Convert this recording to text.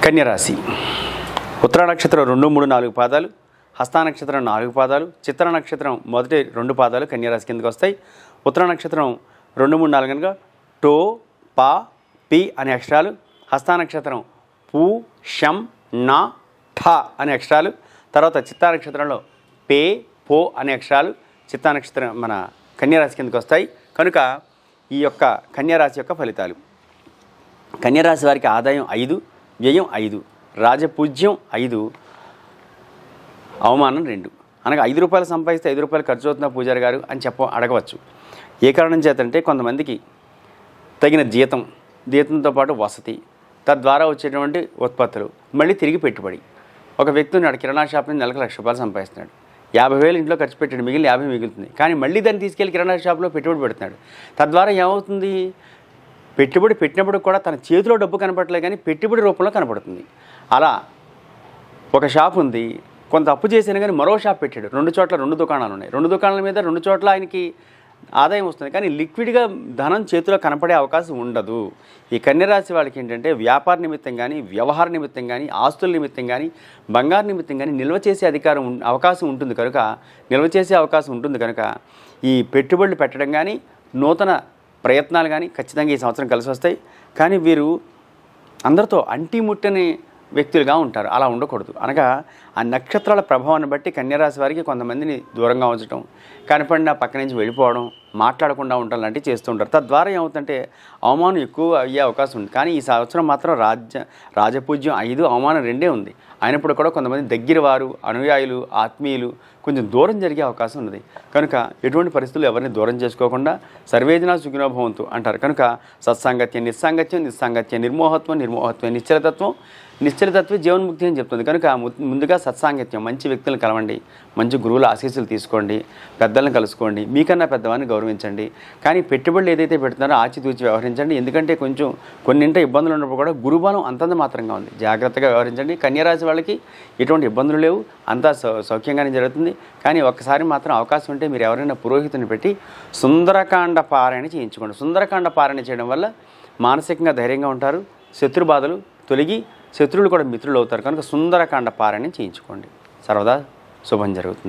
కన్యరాశి ఉత్తర నక్షత్రం 2, 3, 4 పాదాలు, హస్త నక్షత్రం 4 పాదాలు, చిత్ర నక్షత్రం మొదటి 2 పాదాలు కన్యరాశి కిందకి వస్తాయి. ఉత్తర నక్షత్రం 2, 3, 4 కనుక టో, పా, పి అనే అక్షరాలు, హస్త నక్షత్రం పు, షం, నా, ఠ అనే అక్షరాలు, తర్వాత చిత్తా నక్షత్రంలో పే, పో అనే అక్షరాలు చిత్తా నక్షత్రం మన కన్యరాశి కిందకి వస్తాయి. కనుక ఈ యొక్క కన్యరాశి యొక్క ఫలితాలు. కన్యరాశి వారికి ఆదాయం 5, వ్యయం 5, రాజపూజ్యం 5, అవమానం 2. అనగా 5 రూపాయలు సంపాదిస్తే 5 రూపాయలు ఖర్చు అవుతున్న పూజారి గారు అని అడగవచ్చు. ఏ కారణం చేతంటే కొంతమందికి తగిన జీతంతో పాటు వసతి, తద్వారా వచ్చేటువంటి ఉత్పత్తులు, మళ్ళీ తిరిగి పెట్టుబడి. ఒక వ్యక్తి ఉన్నాడు, కిరాణా షాప్ నుంచి నెలకు 1,00,000 రూపాయలు సంపాదిస్తున్నాడు. 50,000 ఇంట్లో ఖర్చు పెట్టాడు, మిగిలిన 50 మిగులుతుంది. కానీ మళ్ళీ దాన్ని తీసుకెళ్ళి కిరాణా షాప్లో పెట్టుబడి పెడుతున్నాడు. తద్వారా ఏమవుతుంది? పెట్టుబడి పెట్టినప్పుడు కూడా తన చేతిలో డబ్బు కనపడలేదు, కానీ పెట్టుబడి రూపంలో కనపడుతుంది. అలా ఒక షాప్ ఉంది, కొంత అప్పు చేసినా కానీ మరో షాప్ పెట్టాడు. 2 చోట్ల 2 దుకాణాలు ఉన్నాయి. 2 దుకాణాల మీద 2 చోట్ల ఆయనకి ఆదాయం వస్తుంది, కానీ లిక్విడ్గా ధనం చేతిలో కనపడే అవకాశం ఉండదు. ఈ కన్యరాశి వాళ్ళకి ఏంటంటే వ్యాపార నిమిత్తం కానీ, వ్యవహార నిమిత్తం కానీ, ఆస్తుల నిమిత్తం కానీ, బంగారు నిమిత్తం కానీ నిల్వ చేసే అవకాశం ఉంటుంది కనుక ఈ పెట్టుబడులు పెట్టడం కానీ, నూతన ప్రయత్నాలు కానీ ఖచ్చితంగా ఈ సంవత్సరం కలిసి వస్తాయి. కానీ వీరు అందరితో అంటిముట్టని వ్యక్తులుగా ఉంటారు. అలా ఉండకూడదు. అనగా ఆ నక్షత్రాల ప్రభావాన్ని బట్టి కన్యరాశి వారికి కొంతమందిని దూరంగా ఉంచడం, కనపడిన పక్క నుంచి వెళ్ళిపోవడం, మాట్లాడకుండా ఉండడం లాంటివి చేస్తుంటారు. తద్వారా ఏమవుతుందంటే అవమానం ఎక్కువ అయ్యే అవకాశం ఉంది. కానీ ఈ సంవత్సరం మాత్రం రాజపూజ్యం 5, అవమానం 2 ఉంది. అయినప్పుడు కూడా కొంతమంది దగ్గర వారు, అనుయాయులు, ఆత్మీయులు కొంచెం దూరం జరిగే అవకాశం ఉన్నది. కనుక ఎటువంటి పరిస్థితులు ఎవరిని దూరం చేసుకోకుండా సర్వేజనా సుఖినోభవంతు అంటారు. కనుక సత్సాంగత్యం, నిస్సాంగత్యం, నిర్మోహత్వం, నిశ్చలతత్వ జీవన్ముక్తి అని చెప్తుంది. కనుక ముందుగా సత్సాంగత్యం, మంచి వ్యక్తులను కలవండి, మంచి గురువుల ఆశీస్సులు తీసుకోండి, పెద్దలను కలుసుకోండి, మీకన్నా పెద్దవారిని గౌరవించండి. కానీ పెట్టుబడులు ఏదైతే పెడుతున్నారో ఆచితూచి వ్యవహరించండి. ఎందుకంటే కొన్నింట ఇబ్బందులు ఉన్నప్పుడు కూడా గురుబలం అంతంత మాత్రంగా ఉంది. జాగ్రత్తగా వ్యవహరించండి. కన్యరాశి వాళ్ళకి ఎటువంటి ఇబ్బందులు లేవు, అంతా సౌఖ్యంగానే జరుగుతుంది. కానీ ఒక్కసారి మాత్రం అవకాశం ఉంటే మీరు ఎవరైనా పురోహితుని పెట్టి సుందరకాండ పారాయణ చేయించుకోండి. సుందరకాండ పారాయణ చేయడం వల్ల మానసికంగా ధైర్యంగా ఉంటారు, శత్రు బాధలు తొలగి శత్రువులు కూడా మిత్రులు అవుతారు. కనుక సుందరకాండ పారాయణం చేయించుకోండి, సర్వదా శుభం జరుగుతుంది.